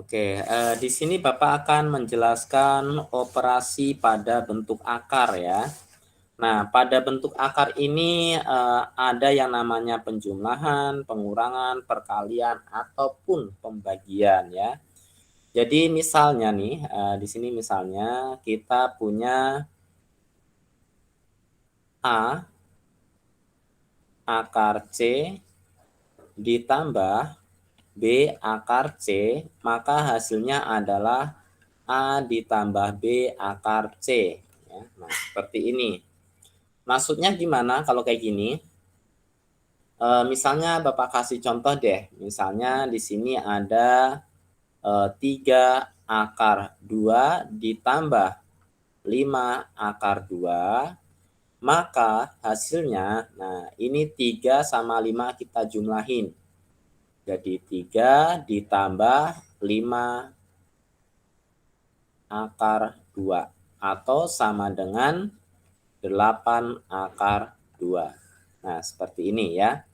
Oke, di sini Bapak akan menjelaskan operasi pada bentuk akar ya. Nah, pada bentuk akar ini ada yang namanya penjumlahan, pengurangan, perkalian, ataupun pembagian ya. Jadi misalnya nih, di sini misalnya kita punya A akar C ditambah B akar C, maka hasilnya adalah A ditambah B akar C. Ya, nah, seperti ini. Maksudnya gimana kalau kayak gini? Misalnya Bapak kasih contoh deh. Misalnya di sini ada 3 akar 2 ditambah 5 akar 2, maka hasilnya, nah ini 3 sama 5 kita jumlahin. Jadi 3 ditambah 5 akar 2 atau sama dengan 8 akar 2. Nah, seperti ini ya.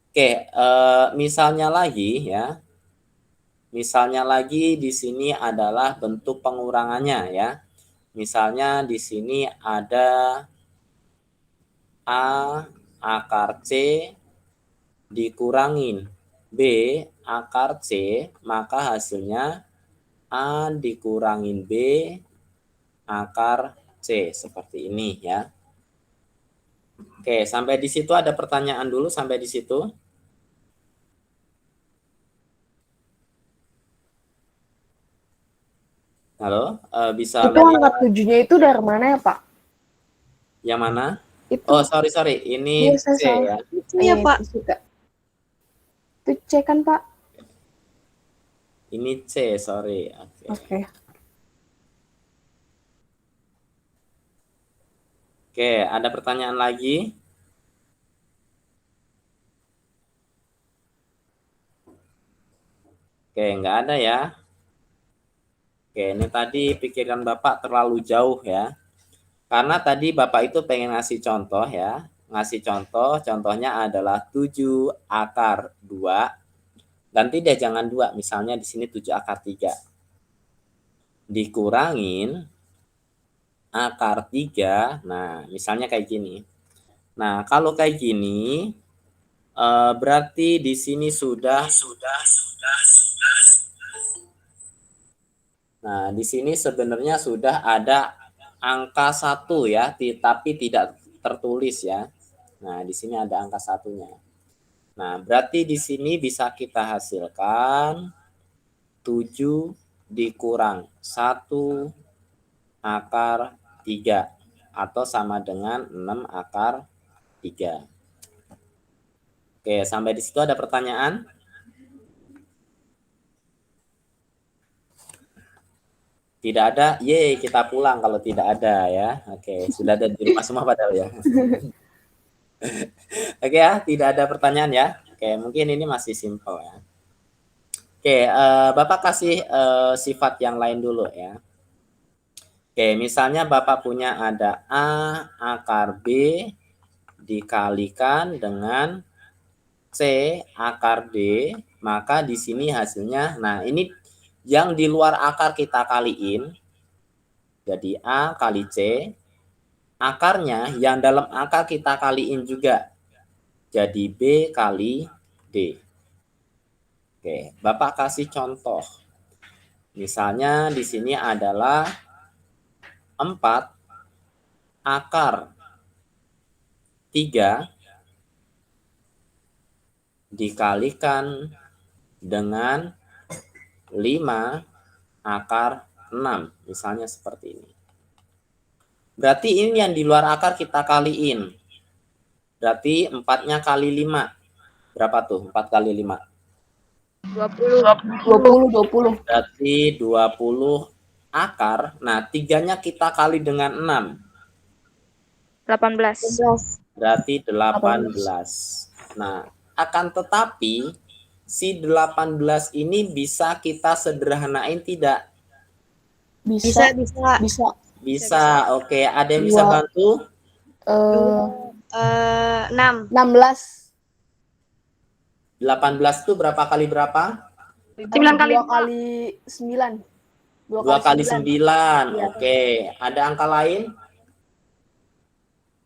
Oke, misalnya lagi ya. Misalnya lagi di sini adalah bentuk pengurangannya ya. Misalnya di sini ada A akar C dikurangin B akar C, maka hasilnya A dikurangin B akar C, seperti ini ya. Oke, sampai di situ ada pertanyaan dulu sampai di situ. Halo, bisa Itu angka 7-nya itu dari mana ya, Pak? Yang mana? Itu. Oh, sorry. Ini Iya, saya C salah. ya. Itu ya, Pak. Itu C kan, Pak? Ini C, sorry. Oke. Oke, ada pertanyaan lagi? Oke, nggak ada ya. Oke, ini tadi pikiran Bapak terlalu jauh ya. Karena tadi Bapak itu pengen ngasih contoh ya. Ngasih contoh, contohnya adalah 7 akar 2. Ganti deh jangan 2, misalnya di sini 7 akar 3. Dikurangin akar 3, nah misalnya kayak gini. Nah, kalau kayak gini, berarti di sini sudah. Nah, di sini sebenarnya sudah ada angka 1 ya, tapi tidak tertulis ya. Nah, di sini ada angka 1-nya. Nah, berarti di sini bisa kita hasilkan 7 dikurang 1 akar 3 atau sama dengan 6 akar 3. Oke, sampai di situ ada pertanyaan? Tidak ada, yeay, kita pulang kalau tidak ada ya. Oke, sudah ada di rumah semua padahal ya. Oke ya, tidak ada pertanyaan ya. Oke, mungkin ini masih simpel ya. Oke, Bapak kasih sifat yang lain dulu ya. Oke, misalnya Bapak punya ada A akar B dikalikan dengan C akar D, maka di sini hasilnya, nah ini yang di luar akar kita kaliin, jadi A kali C, akarnya yang dalam akar kita kaliin juga, jadi B kali D. Oke, Bapak kasih contoh. Misalnya di sini adalah 4 akar 3 dikalikan dengan 5 akar 6, misalnya seperti ini. Berarti ini yang di luar akar kita kaliin. Berarti 4-nya kali 5. Berapa tuh? 4 kali 5. 20. Berarti 20 akar. Nah, 3-nya kita kali dengan 6. 18. Berarti 18. Nah, akan tetapi si 18 ini bisa kita sederhanain tidak? Bisa. Oke, ada yang bisa bantu? 6. 16. 18 itu berapa kali berapa? 9 kali 2 kali 9. 2 kali 9. Iya. Oke. Ada angka lain?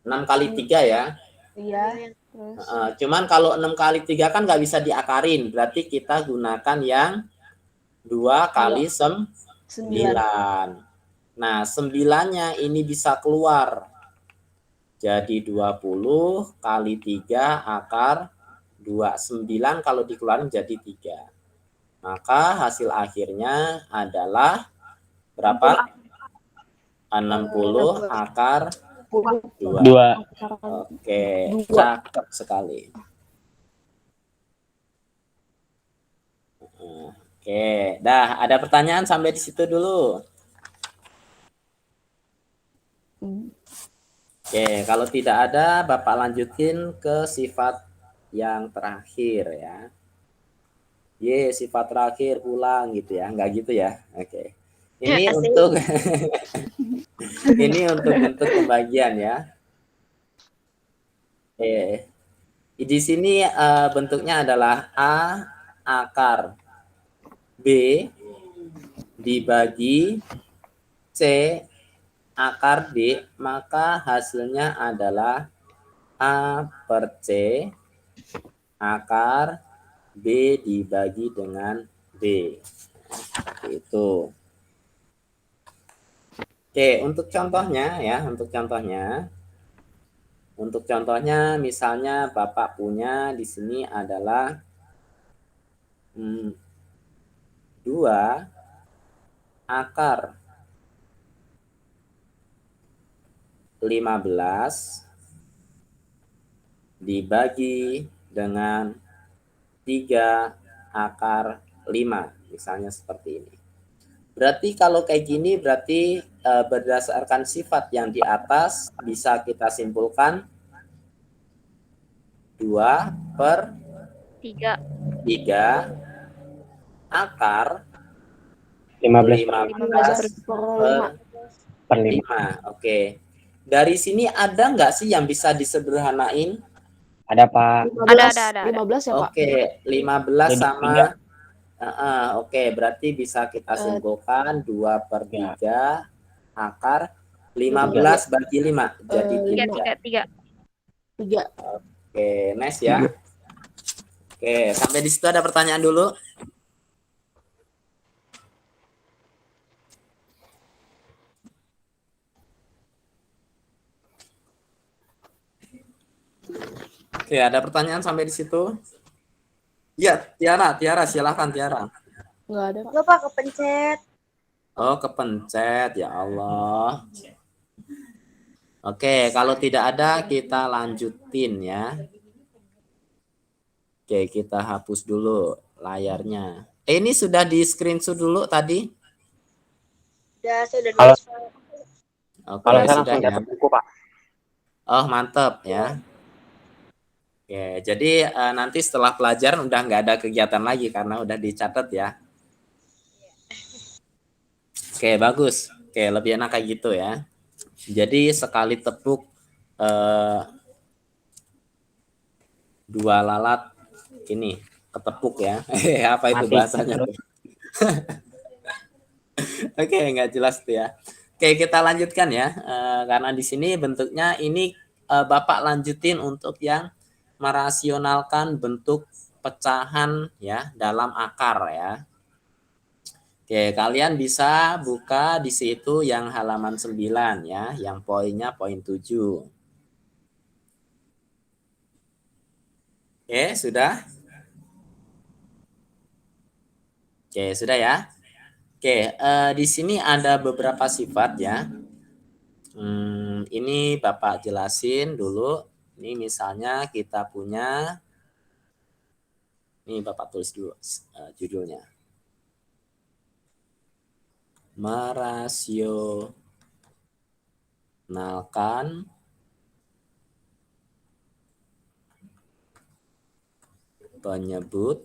6 kali 3 ya. Iya. Terus Cuman kalau 6 kali 3 kan nggak bisa diakarin. Berarti kita gunakan yang 2 kali 9. 9. Nah, 9-nya ini bisa keluar. Jadi 20 kali 3 akar 2. 9 kalau dikeluarin jadi 3. Maka hasil akhirnya adalah berapa? 60 akar 2. 2. Oke, cakep sekali. Oke, dah ada pertanyaan sampai di situ dulu. Oke, kalau tidak ada, Bapak lanjutin ke sifat yang terakhir ya. Sifat terakhir pulang gitu ya, nggak gitu ya. Oke. Ini untuk ini untuk bentuk pembagian ya. Di sini bentuknya adalah A akar B dibagi C akar D, maka hasilnya adalah A per C akar B dibagi dengan B. Seperti itu. Oke, untuk contohnya ya, untuk contohnya misalnya Bapak punya di sini adalah 2 akar 15 dibagi dengan 3 akar 5, misalnya seperti ini. Berarti kalau kayak gini berarti berdasarkan sifat yang di atas bisa kita simpulkan 2 per 3 akar 15 per 5. Oke. Dari sini ada nggak sih yang bisa disederhanain? Ada, Pak. 15 ya, Pak? Oke, 15 Jadi sama oke, berarti bisa kita simpulkan 2 per 3 akar 15 bagi 5 jadi 3. 3. Oke, nice ya. Oke, sampai di situ ada pertanyaan dulu. Oke, ada pertanyaan sampai di situ? Iya, Tiara, silakan Tiara. Enggak ada, Pak. Lupa kepencet. Oh, kepencet, ya Allah. Oke, kalau tidak ada kita lanjutin ya. Oke, kita hapus dulu layarnya. Ini sudah di screenshot dulu tadi? Sudah Kalau- nulis. Oke, Kalau saya sudah langsung ya. dapat buku, Pak. Oh, mantap ya. Oke, jadi nanti setelah pelajaran udah nggak ada kegiatan lagi karena udah dicatat ya. Oke, bagus. Oke, lebih enak kayak gitu ya. Jadi sekali tepuk 2 lalat ini ketepuk ya. Apa itu Mati. bahasanya? Oke, nggak jelas tuh ya. Oke, kita lanjutkan ya. Karena di sini bentuknya ini Bapak lanjutin untuk yang merasionalkan bentuk pecahan ya dalam akar ya. Oke, kalian bisa buka di situ yang halaman 9 ya, yang poinnya poin 7. Oke, sudah? Oke, sudah ya. Oke, di sini ada beberapa sifat ya. Ini Bapak jelasin dulu. Ini misalnya kita punya, ini Bapak tulis dulu judulnya. Merasionalkan penyebut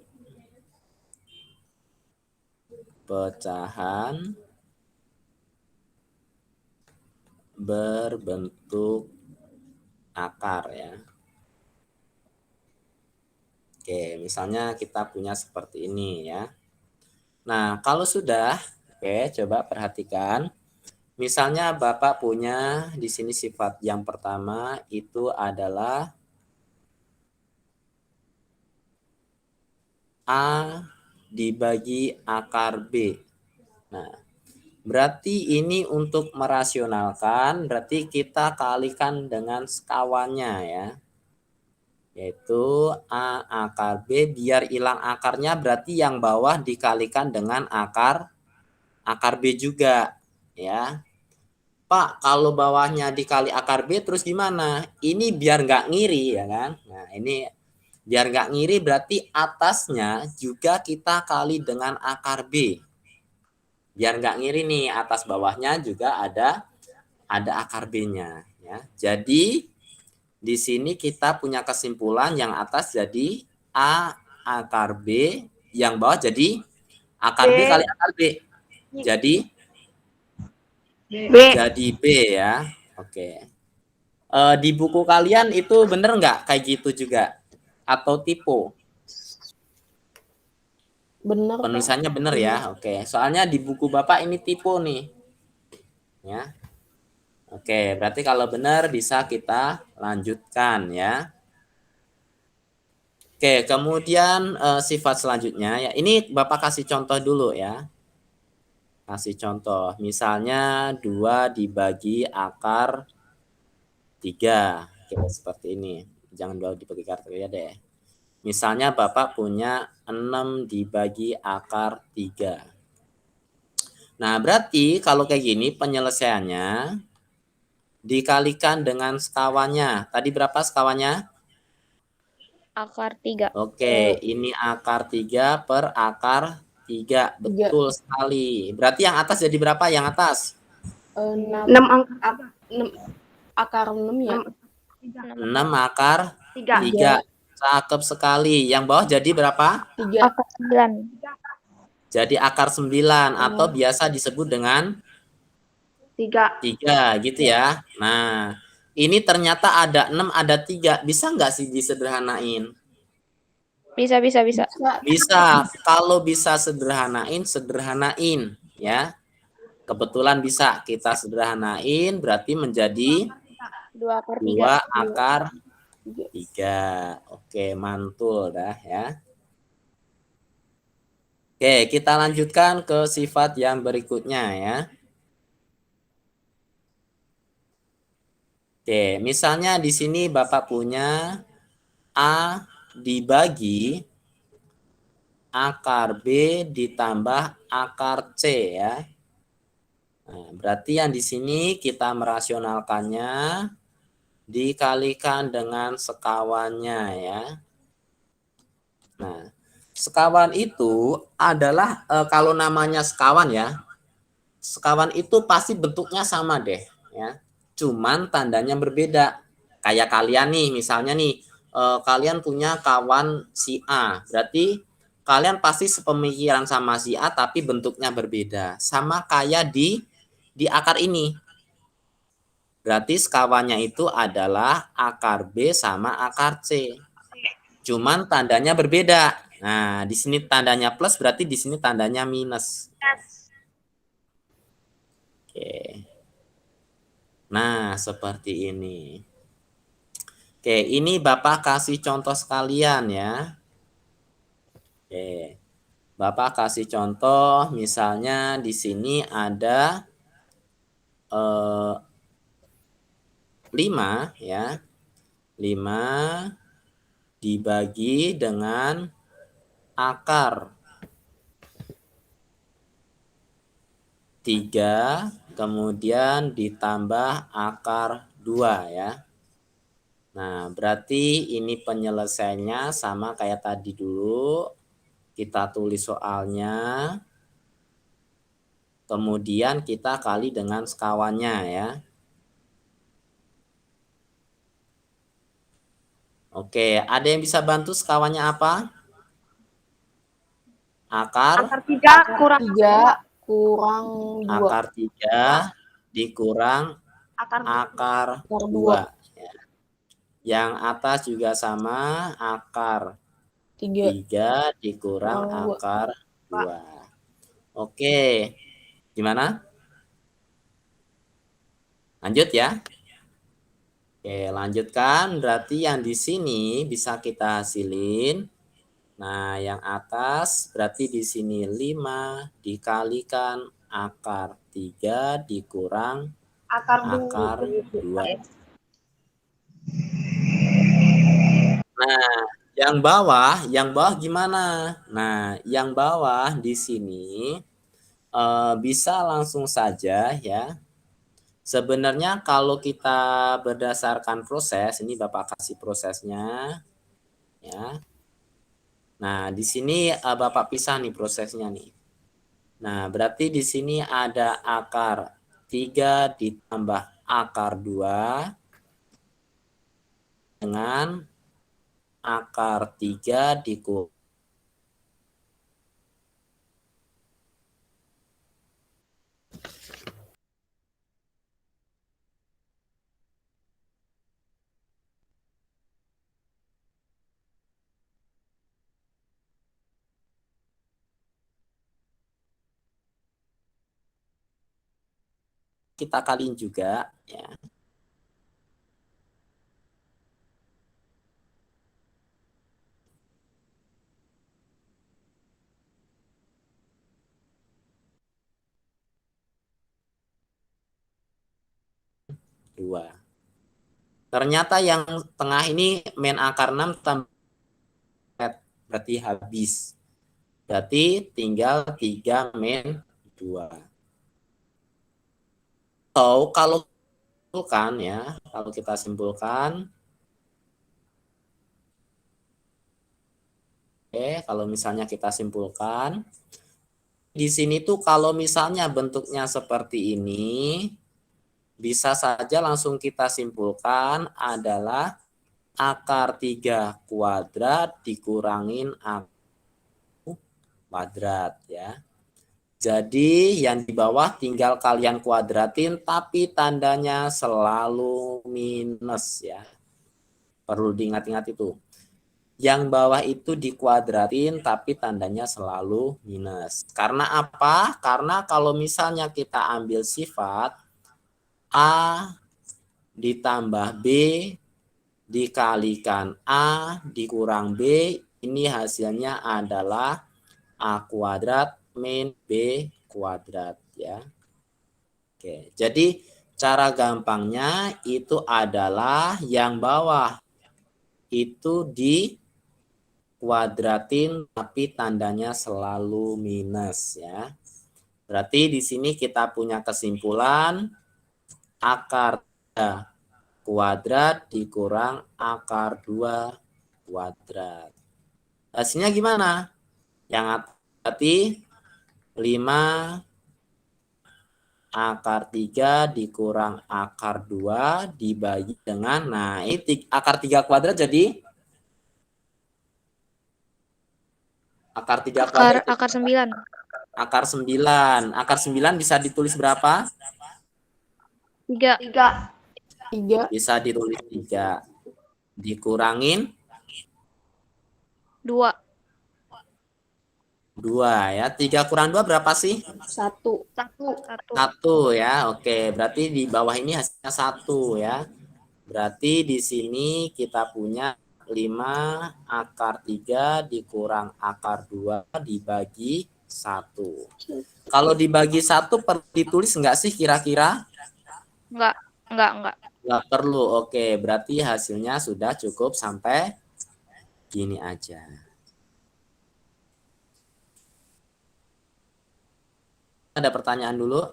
pecahan berbentuk akar ya. Oke, misalnya kita punya seperti ini ya. Nah, kalau sudah, oke, coba perhatikan. Misalnya Bapak punya di sini sifat yang pertama itu adalah A dibagi akar B. Nah, berarti ini untuk merasionalkan, berarti kita kalikan dengan sekawannya ya. Yaitu A akar B, biar hilang akarnya berarti yang bawah dikalikan dengan akar B juga ya. Pak, kalau bawahnya dikali akar B terus gimana? Ini biar nggak ngiri ya kan? Nah ini biar nggak ngiri berarti atasnya juga kita kali dengan akar B. Biar nggak ngiri nih, atas bawahnya juga ada akar B-nya ya. Jadi di sini kita punya kesimpulan yang atas jadi A akar B, yang bawah jadi akar B kali akar B. Jadi jadi B ya. Oke. Di buku kalian itu bener nggak kayak gitu juga? Atau tipe? Bener. Penulisannya bener ya? Oke. Soalnya di buku Bapak ini tipe nih. Ya. Oke, berarti kalau benar bisa kita lanjutkan ya. Oke, kemudian sifat selanjutnya ya. Ini Bapak kasih contoh dulu ya. Kasih contoh. Misalnya 2 dibagi akar 3. Oke, seperti ini. Jangan 2 dibagi akar 3 deh. Misalnya Bapak punya 6 dibagi akar 3. Nah, berarti kalau kayak gini penyelesaiannya dikalikan dengan sekawannya. Tadi berapa sekawannya? Akar 3. Oke, ini akar 3 per akar 3. Betul sekali. Berarti yang atas jadi berapa? Yang atas? 6 akar 6 ya. 6 akar 3. Cakep sekali. Yang bawah jadi berapa? 3. Akar 9. Jadi akar 9 atau biasa disebut dengan 3 gitu ya. Nah, ini ternyata ada 6, ada 3. Bisa nggak sih disederhanain? Bisa. Bisa. Kalau bisa sederhanain ya. Kebetulan bisa kita sederhanain berarti menjadi 2 akar 2 3. akar 3. Oke, mantul dah ya. Oke, kita lanjutkan ke sifat yang berikutnya ya. Oke, misalnya di sini Bapak punya A dibagi akar B ditambah akar C ya. Nah, berarti yang di sini kita merasionalkannya dikalikan dengan sekawannya ya. Nah, sekawan itu adalah kalau namanya sekawan ya. Sekawan itu pasti bentuknya sama deh ya. Cuman tandanya berbeda. Kayak kalian nih, misalnya nih kalian punya kawan si A. Berarti kalian pasti sepemikiran sama si A tapi bentuknya berbeda. Sama kayak di akar ini. Berarti sekawannya itu adalah akar B sama akar C. Cuman tandanya berbeda. Nah, di sini tandanya plus berarti di sini tandanya minus. Oke. Nah, seperti ini. Oke, ini Bapak kasih contoh sekalian ya. Oke. Bapak kasih contoh misalnya di sini ada 5 ya. 5 dibagi dengan akar 3 kemudian ditambah akar 2 ya. Nah, berarti ini penyelesaiannya sama kayak tadi dulu. Kita tulis soalnya. Kemudian kita kali dengan sekawannya ya. Oke, ada yang bisa bantu sekawannya apa? Akar 3 kurang 2. Akar 3 dikurang akar 2. Ya. Yang atas juga sama, akar 3 dikurang akar 2. Oke, gimana? Lanjut ya. Oke, lanjutkan. Berarti yang di sini bisa kita hasilin. Nah, yang atas berarti di sini 5 dikalikan akar 3 dikurang akar 2. Nah, yang bawah gimana? Nah, yang bawah di sini bisa langsung saja ya. Sebenarnya kalau kita berdasarkan proses, ini Bapak kasih prosesnya ya. Nah, di sini Bapak pisah nih prosesnya nih. Nah, berarti di sini ada akar 3 ditambah akar 2 dengan akar 3 dikurang. Kita kaliin juga ya. Dua. Ternyata yang tengah ini min akar 6 tambah berarti habis. Berarti tinggal 3 min 2. Atau kalau simpulkan ya, kalau kita simpulkan kalau misalnya kita simpulkan di sini tuh kalau misalnya bentuknya seperti ini, bisa saja langsung kita simpulkan adalah akar 3 kuadrat dikurangin akar kuadrat ya. Jadi yang di bawah tinggal kalian kuadratin tapi tandanya selalu minus ya. Perlu diingat-ingat itu. Yang bawah itu dikuadratin tapi tandanya selalu minus. Karena apa? Karena kalau misalnya kita ambil sifat A ditambah B dikalikan A dikurang B, ini hasilnya adalah A kuadrat min B kuadrat ya. Oke, jadi cara gampangnya itu adalah yang bawah itu di kuadratin tapi tandanya selalu minus ya. Berarti di sini kita punya kesimpulan akar 3 kuadrat dikurang akar 2 kuadrat. Hasilnya gimana? Yang berarti 5 akar 3 dikurang akar 2 dibagi dengan, nah ini akar 3 kuadrat jadi akar 3 kuadrat Akar 9. akar 9. Akar 9 bisa ditulis berapa? 3. 3. Bisa ditulis 3. Dikurangin 2. 2 ya. 3 kurang 2 berapa sih? 1. 1 ya. Oke, berarti di bawah ini hasilnya 1 ya. Berarti di sini kita punya 5 akar 3 dikurang akar 2 dibagi 1. Kalau dibagi 1 perlu ditulis enggak sih kira-kira? Enggak. Enggak perlu. Oke, berarti hasilnya sudah cukup sampai gini aja. Ada pertanyaan dulu?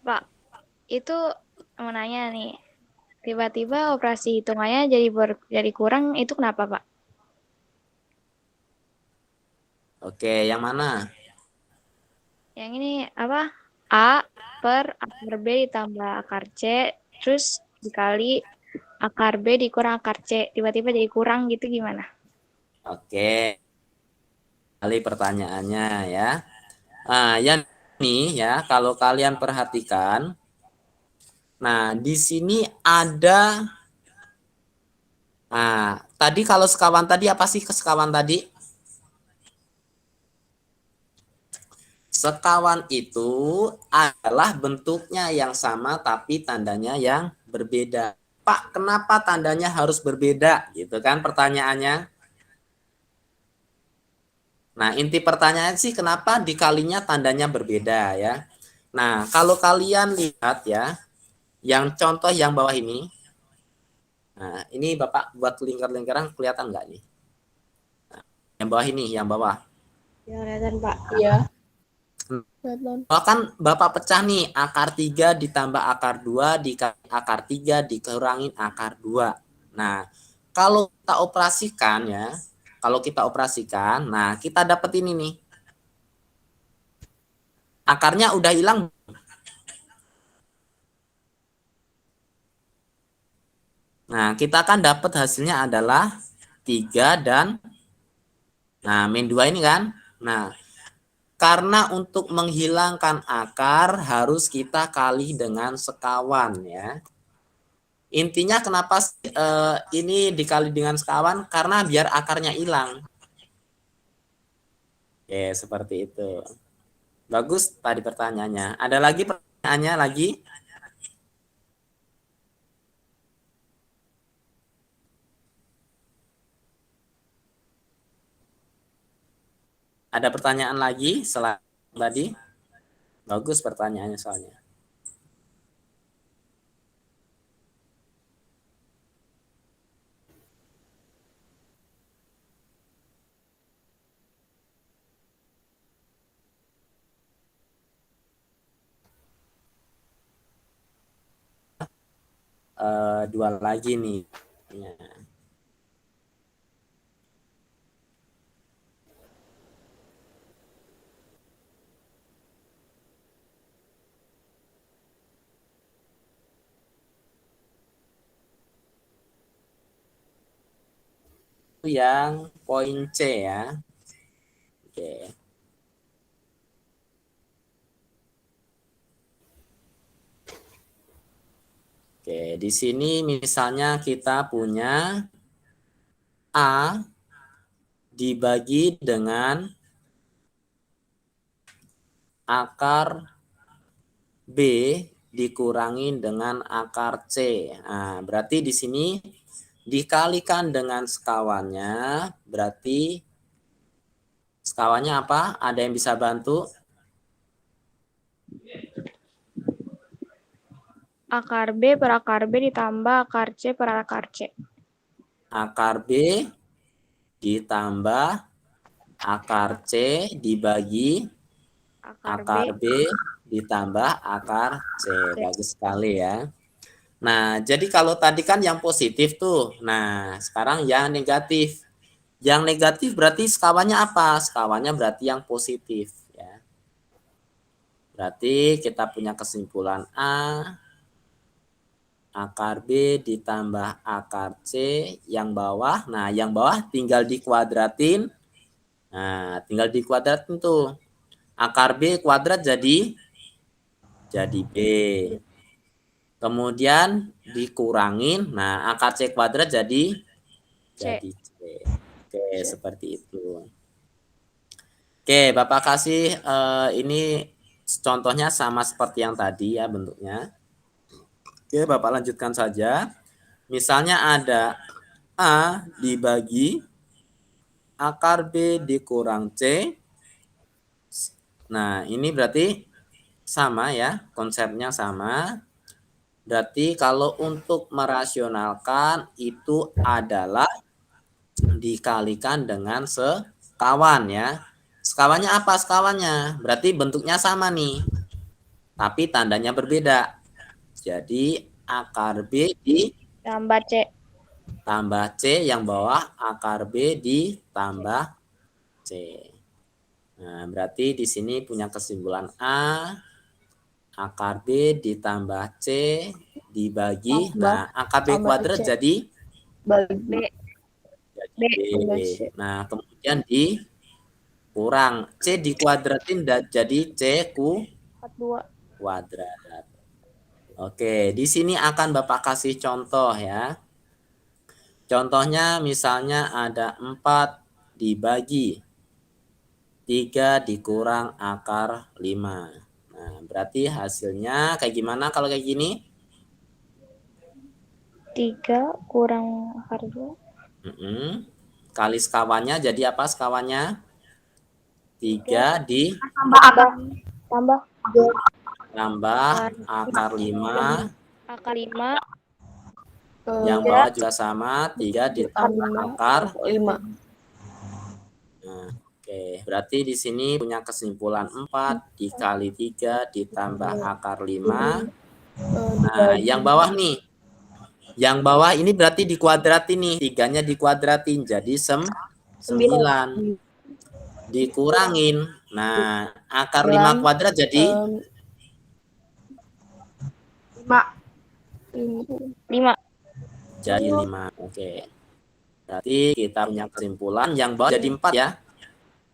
Pak, itu mau nanya nih. Tiba-tiba operasi hitungannya jadi kurang, itu kenapa, Pak? Oke, yang mana? Yang ini apa? A per akar B ditambah akar C, terus dikali akar B dikurang akar C. Tiba-tiba jadi kurang gitu gimana? Oke, kali pertanyaannya ya. Nah, yang ini ya, kalau kalian perhatikan, nah di sini ada, nah tadi kalau sekawan tadi apa sih sekawan tadi? Sekawan itu adalah bentuknya yang sama tapi tandanya yang berbeda. Pak, kenapa tandanya harus berbeda? Gitu kan pertanyaannya. Nah, inti pertanyaan sih kenapa dikalinya tandanya berbeda ya. Nah, kalau kalian lihat ya, yang contoh yang bawah ini. Nah, ini Bapak buat lingkar-lingkaran kelihatan nggak nih? Nah, yang bawah ini, yang bawah. Ya, kelihatan, Pak. Iya. Kelihatan. Kalau kan Bapak pecah nih, akar 3 ditambah akar 2 dikali akar 3 dikurangin akar 2. Nah, kalau kita operasikan ya, nah kita dapat ini nih. Akarnya udah hilang. Nah, kita kan dapat hasilnya adalah 3 dan min 2 ini kan. Nah, karena untuk menghilangkan akar harus kita kali dengan sekawan ya. Intinya kenapa ini dikali dengan sekawan? Karena biar akarnya hilang. Oke, seperti itu. Bagus tadi pertanyaannya. Ada lagi pertanyaannya lagi? Ada pertanyaan lagi selain tadi? Bagus pertanyaannya soalnya. Dua lagi nih. Ya. Yang poin C ya. Oke. Oke, di sini misalnya kita punya A dibagi dengan akar B dikurangin dengan akar C. Nah, berarti di sini dikalikan dengan sekawannya, berarti sekawannya apa? Ada yang bisa bantu? Akar B per akar B ditambah akar C per akar C. Akar B ditambah akar C dibagi akar B ditambah akar C. Bagus sekali ya. Nah, jadi kalau tadi kan yang positif tuh. Nah, sekarang yang negatif. Yang negatif berarti sekawannya apa? Sekawannya berarti yang positif ya. Berarti kita punya kesimpulan A akar B ditambah akar C yang bawah. Nah, yang bawah tinggal dikuadratin. Nah, tinggal dikuadratin tuh. Akar B kuadrat jadi B. Kemudian dikurangin. Nah, akar C kuadrat jadi C. Oke, seperti itu. Oke, Bapak kasih ini contohnya sama seperti yang tadi ya bentuknya. Oke, Bapak lanjutkan saja. Misalnya ada A dibagi akar B dikurang C. Nah, ini berarti sama ya, konsepnya sama. Berarti kalau untuk merasionalkan itu adalah dikalikan dengan sekawan ya. Sekawannya apa sekawannya? Berarti bentuknya sama nih. Tapi tandanya berbeda. Jadi akar B Tambah C. tambah C yang bawah akar B ditambah C. Nah, berarti di sini punya kesimpulan A akar B ditambah C dibagi. Nah, akar B kuadrat jadi B. B. Nah, kemudian dikurang C dikuadratin jadi C kuadrat. Oke, di sini akan Bapak kasih contoh ya. Contohnya misalnya ada 4 dibagi 3 dikurang akar 5. Nah, berarti hasilnya kayak gimana kalau kayak gini? 3 kurang akar 2. Kali sekawannya jadi apa sekawannya? 3 Tambah tambah akar 5. akar 5. Yang bawah juga sama, 3 ditambah akar 5. Nah, oke, berarti di sini punya kesimpulan 4 dikali 3 ditambah akar 5. Nah, yang bawah nih. Yang bawah ini berarti dikuadratin nih. 3-nya dikuadratin jadi 9. Dikurangin. Nah, akar 5 kuadrat jadi 5. jadi 5. Oke. Berarti kita punya kesimpulan yang bawah jadi 4 ya.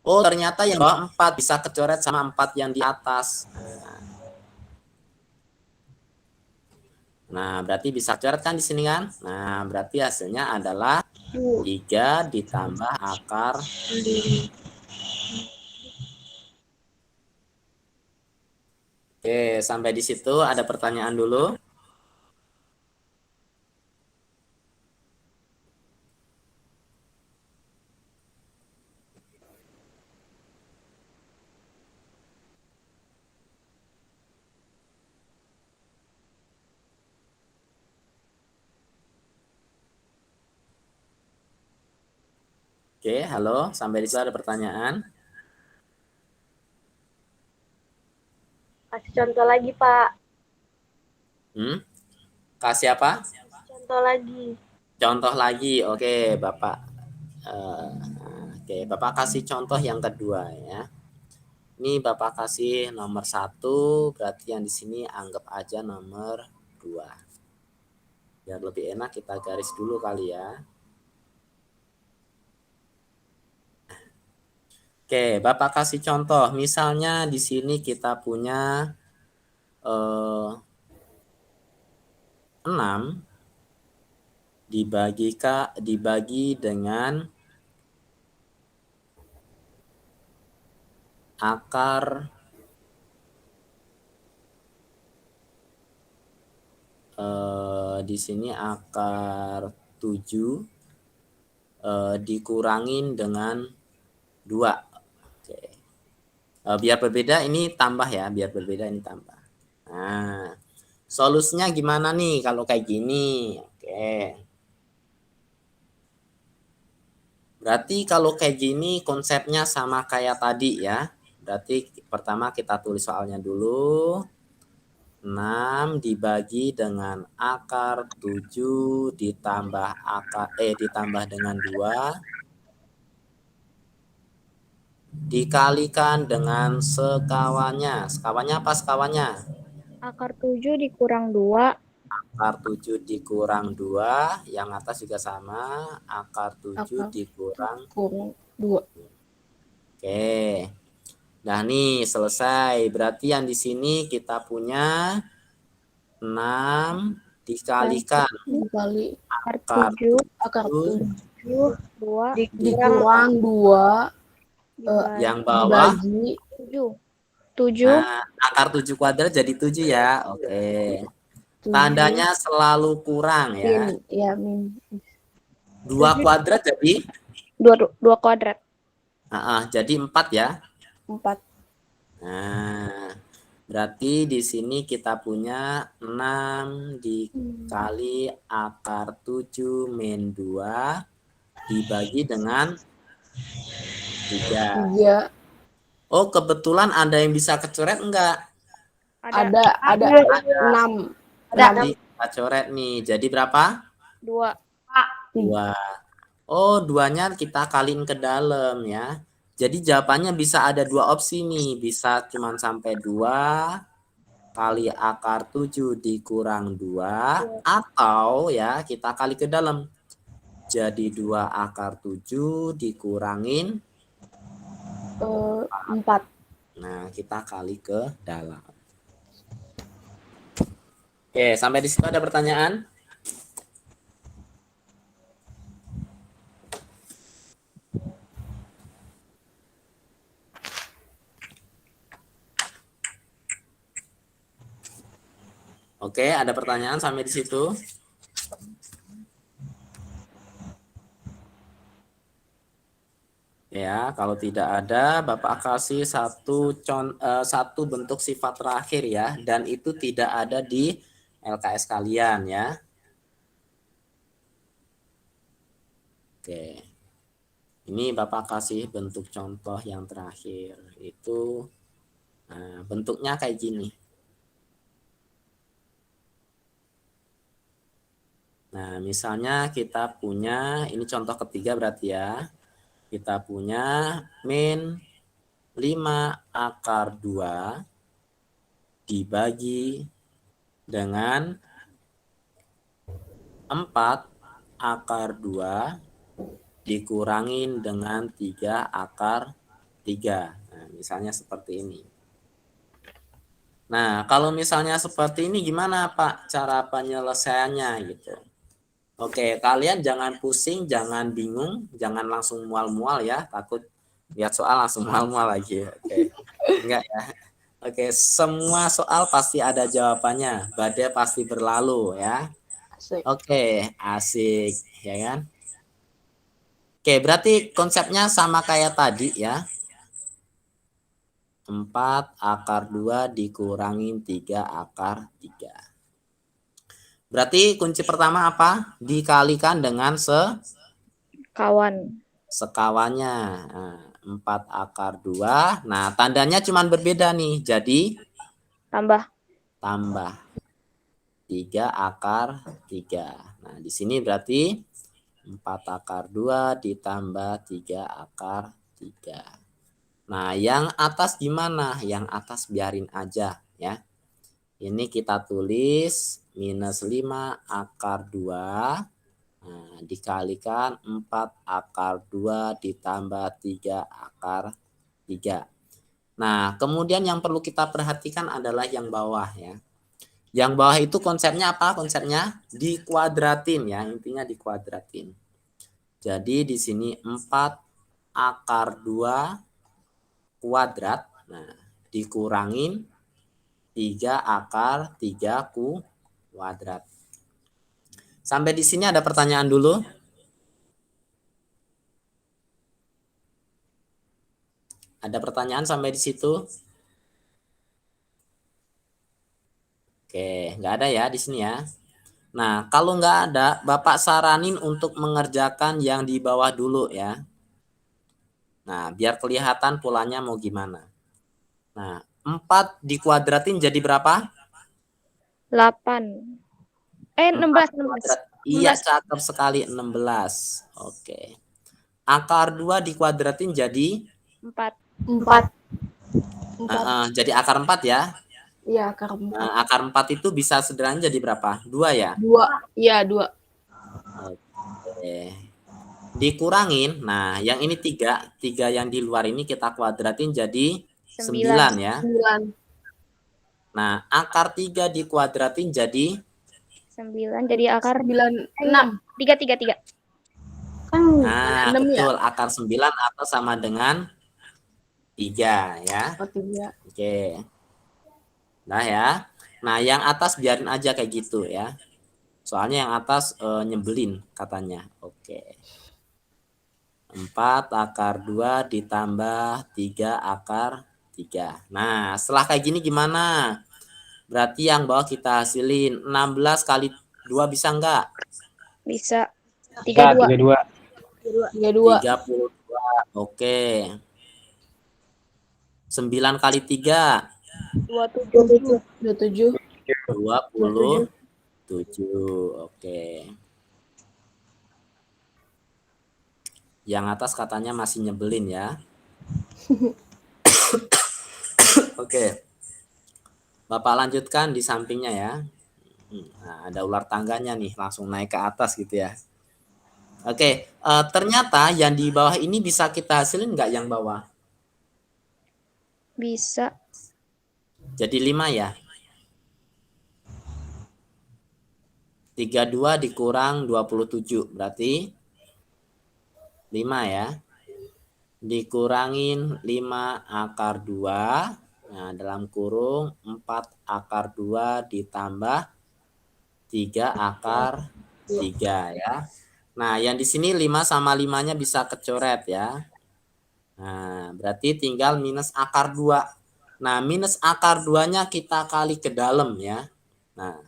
Oh, ternyata yang bawah 4 bisa kecoret sama 4 yang di atas. Nah, berarti bisa coret kan di sini kan? Nah, berarti hasilnya adalah 3 ditambah akar 5. Oke, sampai di situ ada pertanyaan dulu. Oke, halo, sampai di situ ada pertanyaan. Kasih contoh lagi, Pak. Kasih apa? Contoh lagi. Contoh lagi. Oke, Bapak. Bapak kasih contoh yang kedua ya. Ini Bapak kasih nomor 1, berarti yang di sini anggap aja nomor 2. Biar lebih enak kita garis dulu kali ya. Oke, Bapak kasih contoh. Misalnya di sini kita punya 6 dibagi dengan akar di sini akar 7 dikurangin dengan 2. Oke. Biar berbeda ini tambah ya, biar berbeda ini tambah. Nah, solusinya gimana nih kalau kayak gini? Oke. Berarti kalau kayak gini konsepnya sama kayak tadi ya. Berarti pertama kita tulis soalnya dulu. 6 dibagi dengan akar 7 ditambah dengan 2 dikalikan dengan sekawannya. Sekawannya apa sekawannya? Akar 7 dikurang 2. Akar 7 dikurang 2, yang atas juga sama, akar 7 dikurang 2. Oke. Nah, nih selesai. Berarti yang di sini kita punya 6 dikalikan Dikali Akar 7 akar 7 2 dikurang 2 yang bawah dibagi 7. Nah, akar 7 kuadrat jadi 7 ya. Oke. Tandanya selalu kurang ya. Ya, min. 2 kuadrat jadi 2 kuadrat. jadi 4 ya. 4. Nah, berarti di sini kita punya 6 dikali akar 7 min 2 dibagi dengan 3. Oh, kebetulan ada yang bisa kecoret enggak? Ada 6. Berarti kita coret nih. Jadi berapa? 2. 2. Oh, 2-nya kita kaliin ke dalam ya. Jadi jawabannya bisa ada 2 opsi nih. Bisa cuma sampai 2 kali akar 7 dikurang 2. Atau ya kita kali ke dalam. Jadi 2 akar 7 dikurangin 4. Nah, kita kali ke dalam. Oke, sampai di situ ada pertanyaan? Oke, ada pertanyaan sampai di situ? Ya, kalau tidak ada, Bapak kasih satu bentuk sifat terakhir ya, dan itu tidak ada di LKS kalian ya. Oke. Ini Bapak kasih bentuk contoh yang terakhir. Itu bentuknya kayak gini. Nah, misalnya kita punya, ini contoh ketiga berarti ya. Kita punya min 5 akar 2 dibagi dengan 4 akar 2 dikurangin dengan 3 akar 3. Nah, misalnya seperti ini. Nah, kalau misalnya seperti ini gimana Pak cara penyelesaiannya gitu? Oke, kalian jangan pusing, jangan bingung, jangan langsung mual-mual ya, takut lihat soal langsung mual-mual lagi. Oke. Enggak ya. Oke, semua soal pasti ada jawabannya. Badai pasti berlalu ya. Asik. Oke, asik ya kan? Oke, berarti konsepnya sama kayak tadi ya. 4 akar 2 dikurangin 3 akar 3. Berarti kunci pertama apa? Dikalikan dengan Kawan. sekawannya. Nah, 4 akar 2. Nah, tandanya cuma berbeda nih. Jadi Tambah. tambah 3 akar 3. Nah, di sini berarti 4 akar 2 ditambah 3 akar 3. Nah, yang atas gimana? Yang atas biarin aja ya. Ini kita tulis minus 5 akar 2. Nah, dikalikan 4 akar 2 ditambah 3 akar 3. Nah, kemudian yang perlu kita perhatikan adalah yang bawah ya. Yang bawah itu konsepnya apa? Konsepnya dikuadratin ya, intinya dikuadratin. Jadi di sini 4 akar 2 kuadrat, nah dikurangin 3 akar 3 kuadrat. Sampai di sini ada pertanyaan dulu? Ada pertanyaan sampai di situ? Oke, nggak ada ya di sini ya. Nah, kalau nggak ada, Bapak saranin untuk mengerjakan yang di bawah dulu ya. Nah, biar kelihatan polanya mau gimana. Nah, 4 dikuadratin jadi berapa? 8. 16. Kuadrat. Iya, cakep sekali 16. Oke. Akar 2 dikuadratin jadi 4. 4. jadi akar 4 ya. Iya, akar 4. Nah, akar 4 itu bisa sederhana jadi berapa? 2 ya? 2. Iya, 2. Oke. Dikurangin. Nah, yang ini 3. 3 yang di luar ini kita kuadratin jadi 9 ya. 9. Nah, akar 3 dikuadratin jadi 9 jadi akar 9. 6. 3. nah, 6 ya? betul, akar 9 atau sama dengan 3 ya. Oh, 3. Oke. Nah ya. Nah, yang atas biarin aja kayak gitu ya. Soalnya yang atas nyebelin katanya. Oke. 4 akar 2 ditambah 3 akar 3. Nah, setelah kayak gini gimana? Berarti yang bawah kita hasilin 16 kali 2 bisa enggak? Bisa. 32. 32. 32. Oke. 9 kali 3. 27. 27. 27. Oke. Yang atas katanya masih nyebelin ya. Oke. Bapak lanjutkan di sampingnya ya. Nah, ada ular tangganya nih, langsung naik ke atas gitu ya. Oke, ternyata yang di bawah ini bisa kita hasilin nggak yang bawah? Bisa. Jadi 5 ya. 32 dikurang 27 berarti 5 ya. Dikurangin 5 akar 2. Nah, dalam kurung 4 akar 2 ditambah 3 akar 3 ya. Nah, yang di sini 5 sama 5-nya bisa kecoret ya. Nah, berarti tinggal minus akar 2. Nah, minus akar 2-nya kita kali ke dalam ya. Nah,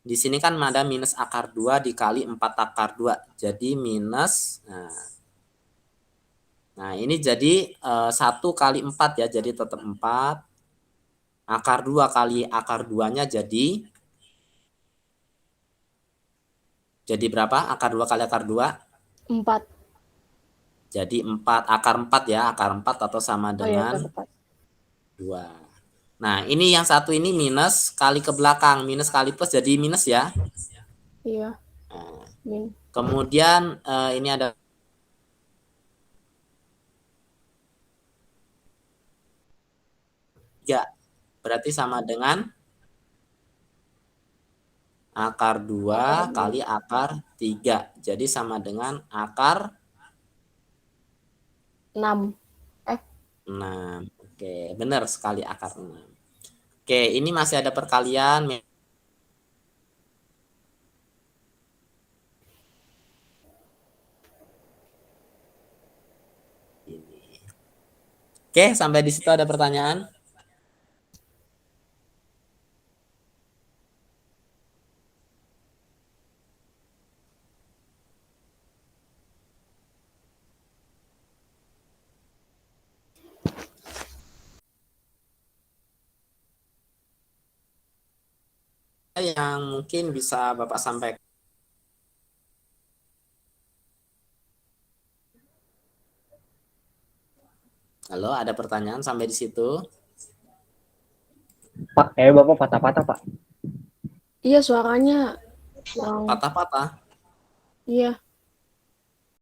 di sini kan ada minus akar 2 dikali 4 akar 2. Jadi minus, nah ini jadi 1 kali 4 ya. Jadi tetap 4. Akar 2 kali akar 2-nya jadi berapa? Akar 2 kali akar 2? 4. Jadi 4. Akar 4 ya. Akar 4 atau sama Oh iya, dengan akar 2. Nah, ini yang satu ini minus kali ke belakang. Minus kali plus jadi minus ya. 4. Iya. Nah, Min. kemudian ini ada ya, berarti sama dengan akar 2 kali akar 3. Jadi sama dengan akar 6. 6. Oke, benar sekali akar 6. Oke, ini masih ada perkalian. Oke, sampai di situ ada pertanyaan? Yang mungkin bisa Bapak sampaikan. Halo, ada pertanyaan sampai di situ? Pak, Bapak patah-patah, Pak. Iya, suaranya kurang. Patah-patah. Iya.